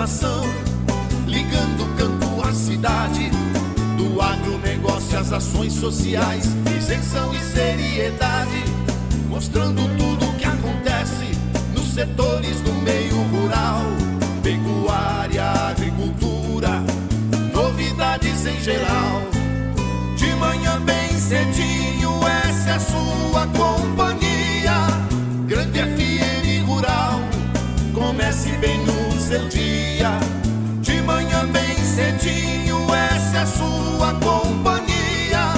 informação, ligando o campo à cidade, do agronegócio às ações sociais, isenção e seriedade, mostrando tudo o que acontece nos setores do meio rural, pecuária, agricultura, novidades em geral. De manhã bem cedinho, essa é a sua companhia, Grande FM Rural. Comece bem no seu dia, de manhã bem cedinho, essa é a sua companhia,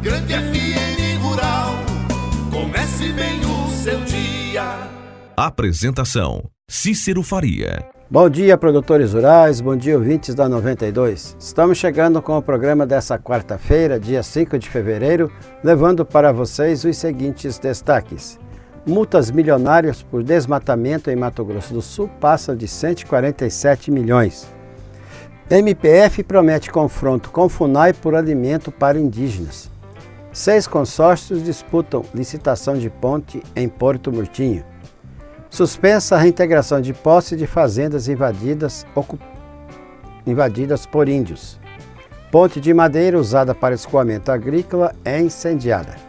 Grande FM Rural. Comece bem o seu dia. Apresentação: Cícero Faria. Bom dia, produtores rurais, bom dia, ouvintes da 92. Estamos chegando com o programa dessa quarta-feira, dia 5 de fevereiro, levando para vocês os seguintes destaques. Multas milionárias por desmatamento em Mato Grosso do Sul passam de 147 milhões. MPF promete confronto com FUNAI por alimento para indígenas. 6 consórcios disputam licitação de ponte em Porto Murtinho. Suspensa a reintegração de posse de fazendas invadidas por índios. Ponte de madeira usada para escoamento agrícola é incendiada.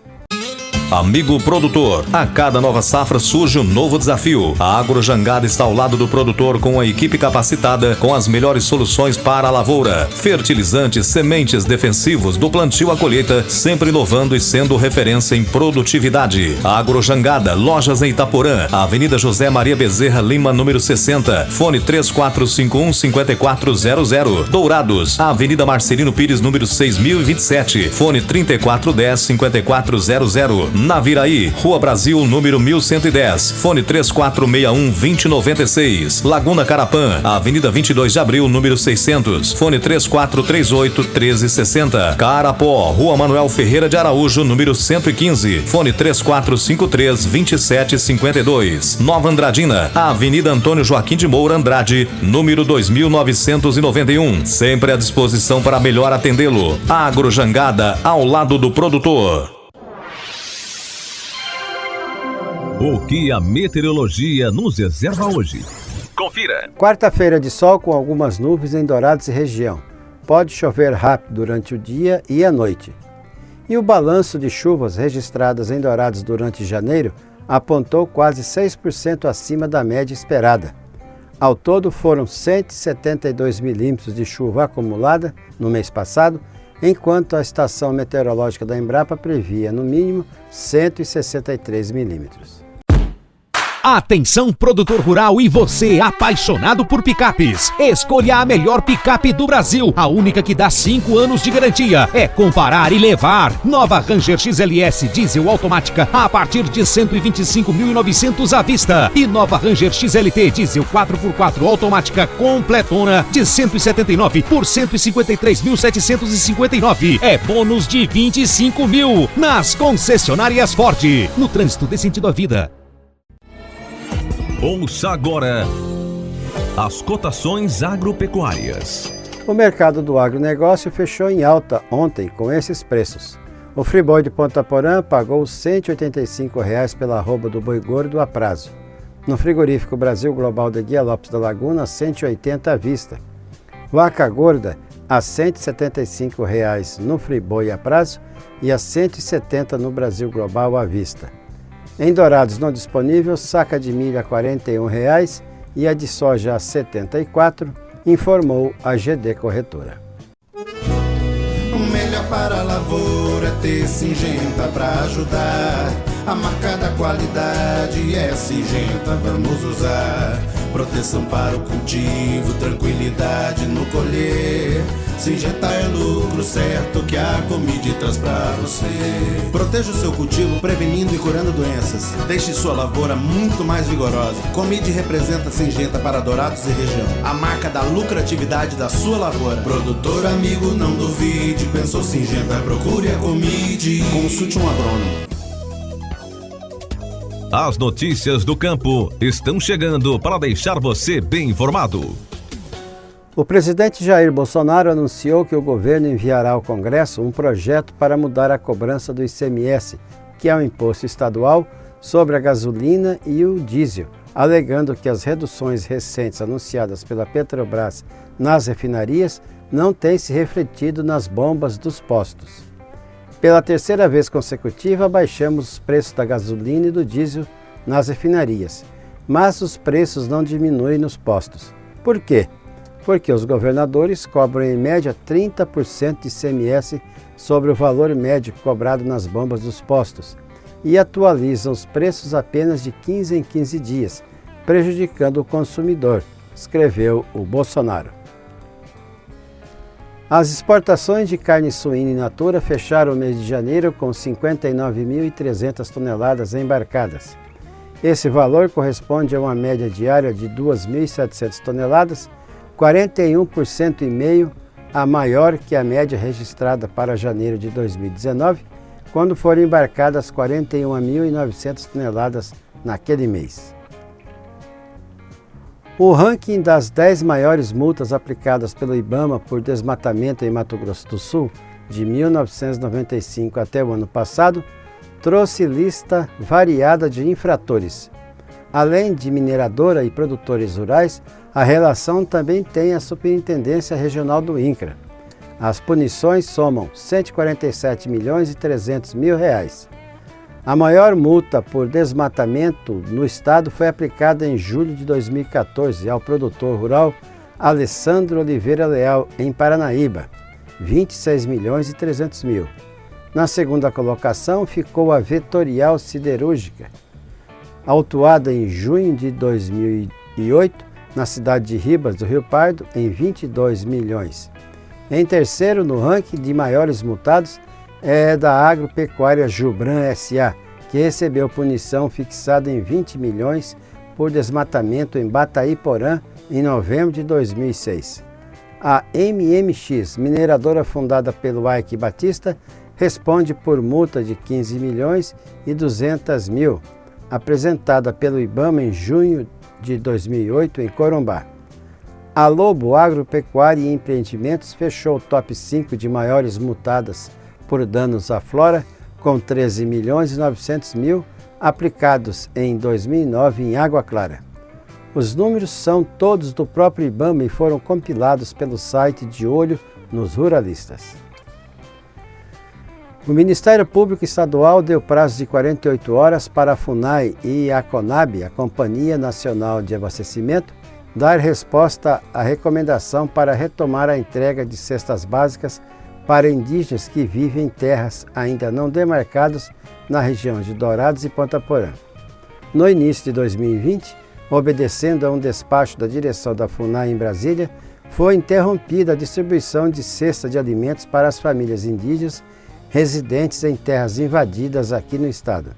Amigo produtor, a cada nova safra surge um novo desafio. A Agrojangada está ao lado do produtor com a equipe capacitada com as melhores soluções para a lavoura. Fertilizantes, sementes, defensivos, do plantio à colheita, sempre inovando e sendo referência em produtividade. A Agrojangada, lojas em Itaporã, Avenida José Maria Bezerra Lima, número 60, fone 3451-5400. Dourados, Avenida Marcelino Pires, número 6027, fone 3410-5400. Naviraí, Rua Brasil, número 1110, fone 3461-2096. Laguna Carapã, Avenida 22 de Abril, número 600, fone 3438-1360. Carapó, Rua Manuel Ferreira de Araújo, número 115, fone 3453-2752. Nova Andradina, Avenida Antônio Joaquim de Moura Andrade, número 2991. Sempre à disposição para melhor atendê-lo. Agrojangada, ao lado do produtor. O que a meteorologia nos reserva hoje? Confira! Quarta-feira de sol com algumas nuvens em Dourados e região. Pode chover rápido durante o dia e a noite. E o balanço de chuvas registradas em Dourados durante janeiro apontou quase 6% acima da média esperada. Ao todo foram 172 milímetros de chuva acumulada no mês passado, enquanto a estação meteorológica da Embrapa previa, no mínimo, 163 milímetros. Atenção, produtor rural e você apaixonado por picapes. Escolha a melhor picape do Brasil, a única que dá 5 anos de garantia. É comparar e levar. Nova Ranger XLS diesel automática a partir de 125.900 à vista. E nova Ranger XLT diesel 4x4 automática completona de 179 por 153.759. É bônus de 25 mil nas concessionárias Ford. No trânsito dê sentido à vida. Ouça agora as cotações agropecuárias. O mercado do agronegócio fechou em alta ontem com esses preços. O friboi de Ponta Porã pagou R$ 185 pela arroba do boi gordo a prazo. No frigorífico Brasil Global de Guia Lopes da Laguna, R$ 180 à vista. Vaca gorda a R$ 175 no friboi a prazo e a R$ 170 no Brasil Global à vista. Em Dourados não disponível, saca de milho a R$ 41 e a de soja a R$ 74, informou a GD Corretora. O melhor para a lavoura é ter Syngenta para ajudar. A marca da qualidade é Syngenta, vamos usar. Proteção para o cultivo, tranquilidade no colher. Syngenta é lucro certo que a Comid traz pra você. Proteja o seu cultivo prevenindo e curando doenças. Deixe sua lavoura muito mais vigorosa. Comid representa Syngenta para Dourados e região, a marca da lucratividade da sua lavoura. Produtor amigo, não duvide, pensou Syngenta, procure a Comid. Consulte um agrônomo. As notícias do campo estão chegando para deixar você bem informado. O presidente Jair Bolsonaro anunciou que o governo enviará ao Congresso um projeto para mudar a cobrança do ICMS, que é o imposto estadual sobre a gasolina e o diesel, alegando que as reduções recentes anunciadas pela Petrobras nas refinarias não têm se refletido nas bombas dos postos. Pela terceira vez consecutiva, baixamos os preços da gasolina e do diesel nas refinarias, mas os preços não diminuem nos postos. Por quê? Porque os governadores cobram em média 30% de ICMS sobre o valor médio cobrado nas bombas dos postos e atualizam os preços apenas de 15 em 15 dias, prejudicando o consumidor, escreveu o Bolsonaro. As exportações de carne suína in natura fecharam o mês de janeiro com 59.300 toneladas embarcadas. Esse valor corresponde a uma média diária de 2.700 toneladas, 41,5% a maior que a média registrada para janeiro de 2019, quando foram embarcadas 41.900 toneladas naquele mês. O ranking das 10 maiores multas aplicadas pelo IBAMA por desmatamento em Mato Grosso do Sul, de 1995 até o ano passado, trouxe lista variada de infratores. Além de mineradora e produtores rurais, a relação também tem a Superintendência Regional do INCRA. As punições somam R$ 147.300.000. A maior multa por desmatamento no estado foi aplicada em julho de 2014 ao produtor rural Alessandro Oliveira Leal, em Paranaíba, R$ 26.300.000. Na segunda colocação ficou a Vetorial Siderúrgica, autuada em junho de 2008, na cidade de Ribas do Rio Pardo, em 22 milhões. Em terceiro, no ranking de maiores multados, é da Agropecuária Jubran S.A., que recebeu punição fixada em 20 milhões por desmatamento em Bataíporã, em novembro de 2006. A MMX, mineradora fundada pelo Ike Batista, responde por multa de 15.200.000, apresentada pelo IBAMA em junho de 2008 em Corumbá. A Lobo Agropecuária e Empreendimentos fechou o top 5 de maiores multadas por danos à flora, com 13.900.000 aplicados em 2009 em Água Clara. Os números são todos do próprio IBAMA e foram compilados pelo site De Olho nos Ruralistas. O Ministério Público Estadual deu prazo de 48 horas para a FUNAI e a CONAB, a Companhia Nacional de Abastecimento, dar resposta à recomendação para retomar a entrega de cestas básicas para indígenas que vivem em terras ainda não demarcadas na região de Dourados e Ponta Porã. No início de 2020, obedecendo a um despacho da direção da FUNAI em Brasília, foi interrompida a distribuição de cesta de alimentos para as famílias indígenas residentes em terras invadidas aqui no estado.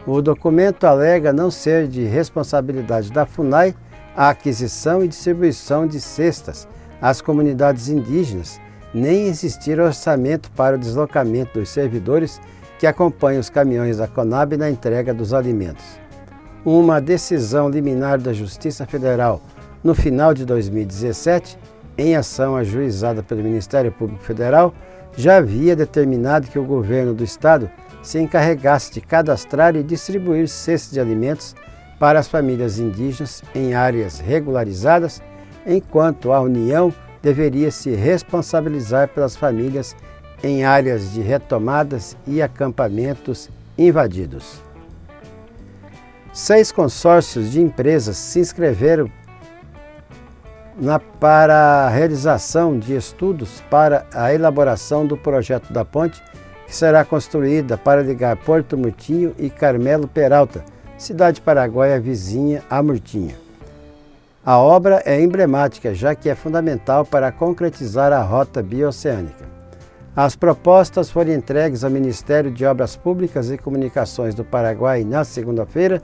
O documento alega não ser de responsabilidade da FUNAI a aquisição e distribuição de cestas às comunidades indígenas, nem existir orçamento para o deslocamento dos servidores que acompanham os caminhões da CONAB na entrega dos alimentos. Uma decisão liminar da Justiça Federal no final de 2017, em ação ajuizada pelo Ministério Público Federal, já havia determinado que o governo do estado se encarregasse de cadastrar e distribuir cestas de alimentos para as famílias indígenas em áreas regularizadas, enquanto a União deveria se responsabilizar pelas famílias em áreas de retomadas e acampamentos invadidos. 6 consórcios de empresas se inscreveram para a realização de estudos para a elaboração do projeto da ponte que será construída para ligar Porto Murtinho e Carmelo Peralta, cidade paraguaia vizinha a Murtinho. A obra é emblemática, já que é fundamental para concretizar a rota bioceânica. As propostas foram entregues ao Ministério de Obras Públicas e Comunicações do Paraguai na segunda-feira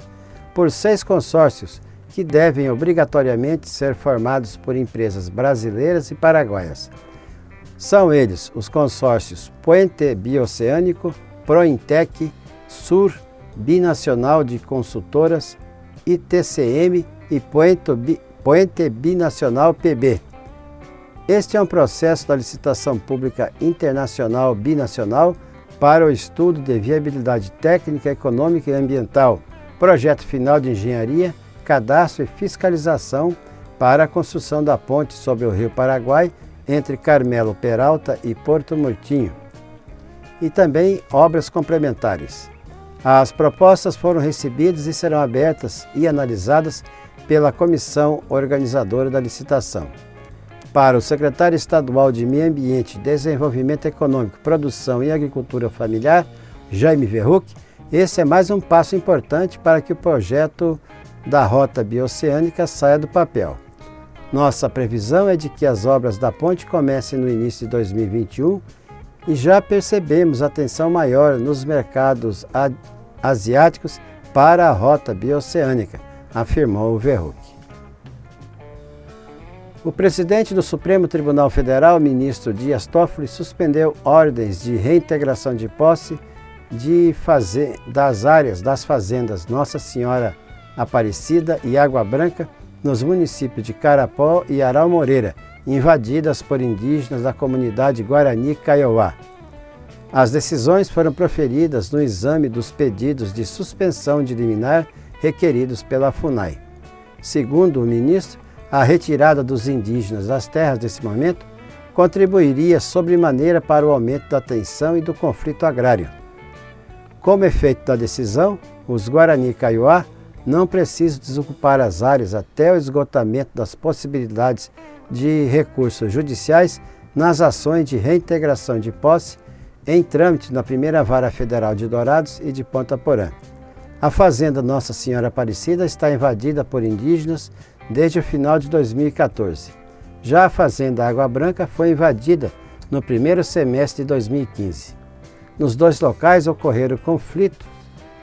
por 6 consórcios, que devem obrigatoriamente ser formados por empresas brasileiras e paraguaias. São eles os consórcios Puente Bioceânico, Prointec, Sur, Binacional de Consultoras, ITCM e Puente Binacional PB. Este é um processo da licitação pública internacional binacional para o estudo de viabilidade técnica, econômica e ambiental, projeto final de engenharia, cadastro e fiscalização para a construção da ponte sobre o Rio Paraguai entre Carmelo Peralta e Porto Murtinho, e também obras complementares. As propostas foram recebidas e serão abertas e analisadas pela comissão organizadora da licitação. Para o secretário estadual de Meio Ambiente, Desenvolvimento Econômico, Produção e Agricultura Familiar, Jaime Verruc, esse é mais um passo importante para que o projeto da Rota Bioceânica saia do papel. Nossa previsão é de que as obras da ponte comecem no início de 2021 e já percebemos atenção maior nos mercados asiáticos para a Rota Bioceânica, afirmou o Verruc. O presidente do Supremo Tribunal Federal, ministro Dias Toffoli, suspendeu ordens de reintegração de posse das áreas das fazendas Nossa Senhora Aparecida e Água Branca nos municípios de Carapó e Aral Moreira, invadidas por indígenas da comunidade Guarani Kaiowá. As decisões foram proferidas no exame dos pedidos de suspensão de liminar requeridos pela FUNAI. Segundo o ministro, a retirada dos indígenas das terras nesse momento contribuiria sobremaneira para o aumento da tensão e do conflito agrário. Como efeito da decisão, os Guarani Kaiowá não precisam desocupar as áreas até o esgotamento das possibilidades de recursos judiciais nas ações de reintegração de posse em trâmite na primeira Vara Federal de Dourados e de Ponta Porã. A fazenda Nossa Senhora Aparecida está invadida por indígenas desde o final de 2014. Já a fazenda Água Branca foi invadida no primeiro semestre de 2015. Nos dois locais ocorreram conflitos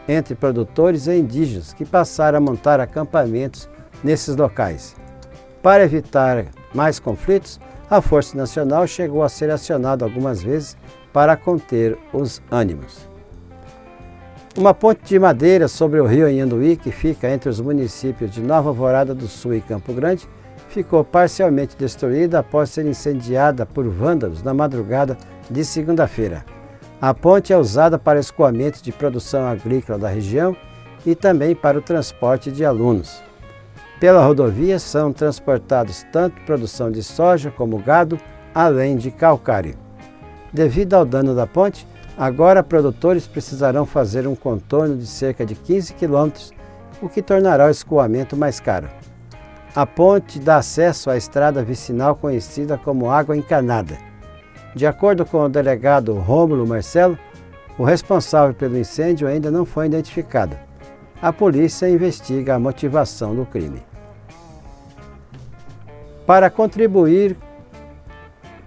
entre produtores e indígenas que passaram a montar acampamentos nesses locais. Para evitar mais conflitos, a Força Nacional chegou a ser acionada algumas vezes para conter os ânimos. Uma ponte de madeira sobre o rio Anhanduí, que fica entre os municípios de Nova Alvorada do Sul e Campo Grande, ficou parcialmente destruída após ser incendiada por vândalos na madrugada de segunda-feira. A ponte é usada para escoamento de produção agrícola da região e também para o transporte de alunos. Pela rodovia são transportados tanto produção de soja como gado, além de calcário. Devido ao dano da ponte, agora produtores precisarão fazer um contorno de cerca de 15 km, o que tornará o escoamento mais caro. A ponte dá acesso à estrada vicinal conhecida como Água Encanada. De acordo com o delegado Rômulo Marcelo, o responsável pelo incêndio ainda não foi identificado. A polícia investiga a motivação do crime. Para contribuir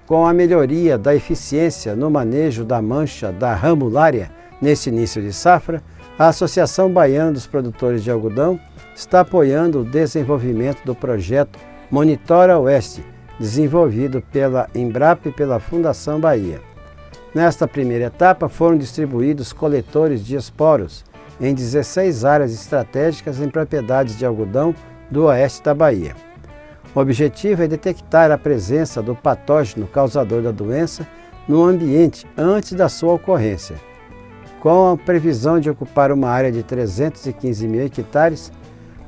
com a melhoria da eficiência no manejo da mancha da ramulária nesse início de safra, a Associação Baiana dos Produtores de Algodão está apoiando o desenvolvimento do projeto Monitora Oeste, desenvolvido pela Embrapa e pela Fundação Bahia. Nesta primeira etapa foram distribuídos coletores de esporos em 16 áreas estratégicas em propriedades de algodão do oeste da Bahia. O objetivo é detectar a presença do patógeno causador da doença no ambiente antes da sua ocorrência. Com a previsão de ocupar uma área de 315 mil hectares,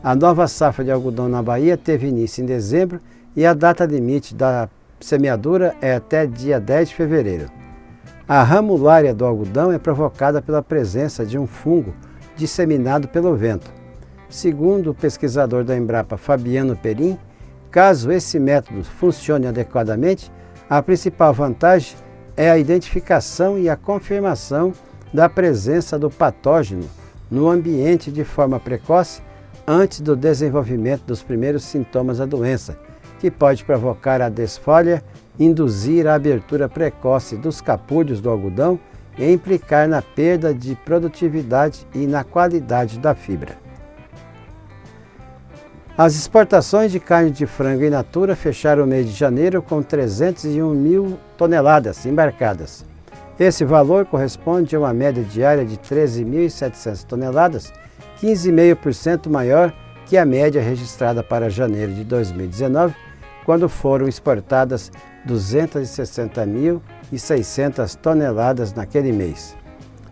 a nova safra de algodão na Bahia teve início em dezembro e a data limite da semeadura é até dia 10 de fevereiro. A ramulária do algodão é provocada pela presença de um fungo disseminado pelo vento. Segundo o pesquisador da Embrapa, Fabiano Perim, caso esse método funcione adequadamente, a principal vantagem é a identificação e a confirmação da presença do patógeno no ambiente de forma precoce antes do desenvolvimento dos primeiros sintomas da doença, que pode provocar a desfolha, induzir a abertura precoce dos capulhos do algodão e implicar na perda de produtividade e na qualidade da fibra. As exportações de carne de frango in natura fecharam o mês de janeiro com 301 mil toneladas embarcadas. Esse valor corresponde a uma média diária de 13.700 toneladas, 15,5% maior que a média registrada para janeiro de 2019, quando foram exportadas 260.600 toneladas naquele mês.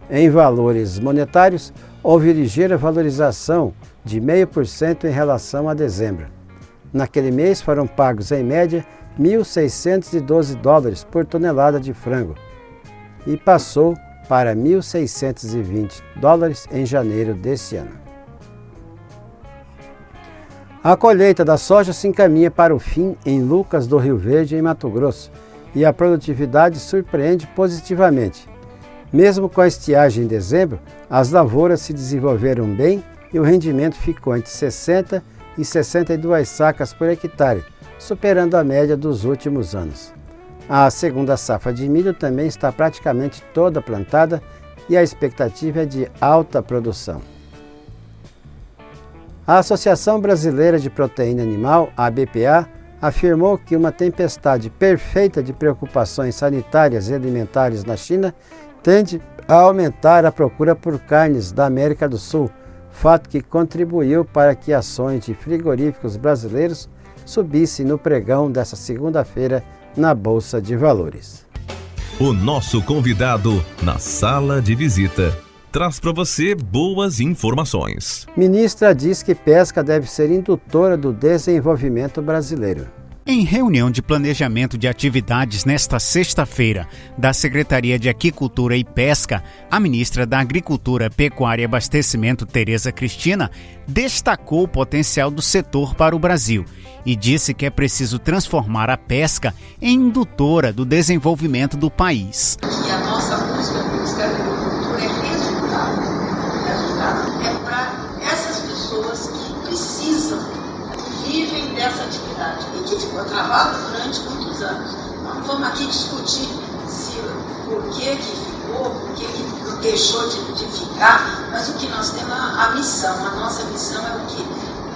Em valores monetários, houve ligeira valorização de 0,5% em relação a dezembro. Naquele mês foram pagos em média $1.612 por tonelada de frango e passou para $1.620 em janeiro deste ano. A colheita da soja se encaminha para o fim em Lucas do Rio Verde, em Mato Grosso, e a produtividade surpreende positivamente. Mesmo com a estiagem em dezembro, as lavouras se desenvolveram bem e o rendimento ficou entre 60 e 62 sacas por hectare, superando a média dos últimos anos. A segunda safra de milho também está praticamente toda plantada e a expectativa é de alta produção. A Associação Brasileira de Proteína Animal, a ABPA, afirmou que uma tempestade perfeita de preocupações sanitárias e alimentares na China tende a aumentar a procura por carnes da América do Sul, fato que contribuiu para que ações de frigoríficos brasileiros subissem no pregão desta segunda-feira na Bolsa de Valores. O nosso convidado na sala de visita traz para você boas informações. Ministra diz que pesca deve ser indutora do desenvolvimento brasileiro. Em reunião de planejamento de atividades nesta sexta-feira da Secretaria de Aquicultura e Pesca, a ministra da Agricultura, Pecuária e Abastecimento, Tereza Cristina, destacou o potencial do setor para o Brasil e disse que é preciso transformar a pesca em indutora do desenvolvimento do país. E a nossa busca do Ministério da Agricultura é resultado. É para essas pessoas que precisam, que vivem dessa atividade e que ficou travado durante muitos anos. Nós não vamos aqui discutir por que ficou, por que deixou de ficar, mas o que nós temos a missão, a nossa missão é o quê?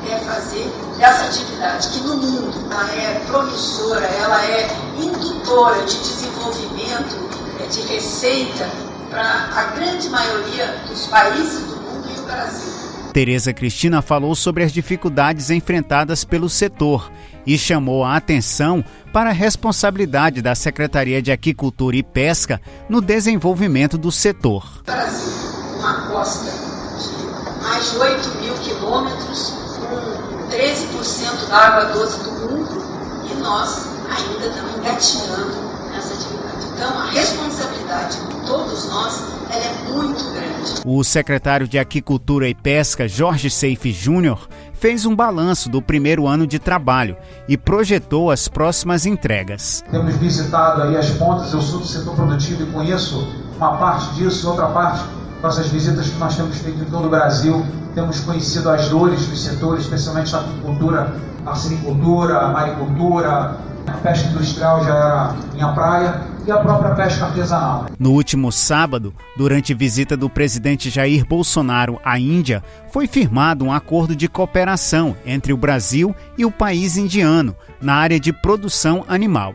É fazer dessa atividade, que no mundo ela é promissora, ela é indutora de desenvolvimento, de receita para a grande maioria dos países do mundo e o Brasil. Tereza Cristina falou sobre as dificuldades enfrentadas pelo setor e chamou a atenção para a responsabilidade da Secretaria de Aquicultura e Pesca no desenvolvimento do setor. O Brasil, uma costa de mais de 8 mil quilômetros, com 13% da água doce do mundo, e nós ainda estamos engatinhando nessa atividade. Então, a responsabilidade de todos nós ela é muito grande. O secretário de Aquicultura e Pesca, Jorge Seife Júnior, fez um balanço do primeiro ano de trabalho e projetou as próximas entregas. Temos visitado aí as pontas, eu sou do setor produtivo e conheço uma parte disso, outra parte, nossas visitas que nós temos feito em todo o Brasil, temos conhecido as dores dos setores, especialmente a aquicultura, a silvicultura, a maricultura, a pesca industrial já era minha praia, e a própria pesca artesanal. No último sábado, durante visita do presidente Jair Bolsonaro à Índia, foi firmado um acordo de cooperação entre o Brasil e o país indiano na área de produção animal.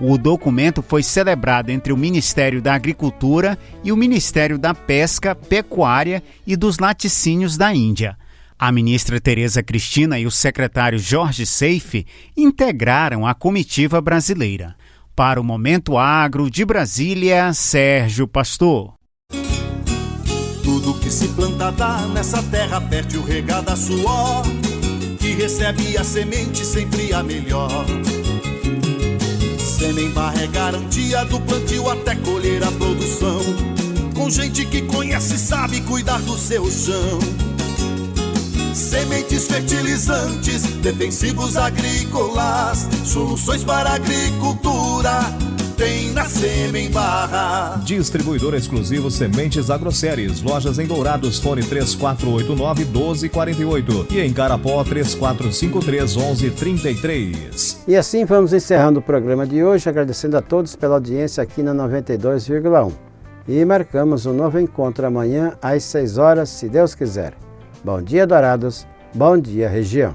O documento foi celebrado entre o Ministério da Agricultura e o Ministério da Pesca, Pecuária e dos Laticínios da Índia. A ministra Tereza Cristina e o secretário Jorge Seife integraram a comitiva brasileira. Para o Momento Agro de Brasília, Sérgio Pastor. Tudo que se planta dá nessa terra fértil regada a suor, que recebe a semente sempre a melhor. Semem-Barra é garantia do plantio até colher a produção, com gente que conhece e sabe cuidar do seu chão. Sementes fertilizantes, defensivos agrícolas, soluções para a agricultura, tem na Semem-Barra. Distribuidor exclusivo Sementes Agroséries, lojas em Dourados, fone 3489-1248 e em Carapó 3453-1133. E assim vamos encerrando o programa de hoje, agradecendo a todos pela audiência aqui na 92,1. E marcamos um novo encontro amanhã às 6 horas, se Deus quiser. Bom dia, Dourados. Bom dia, região.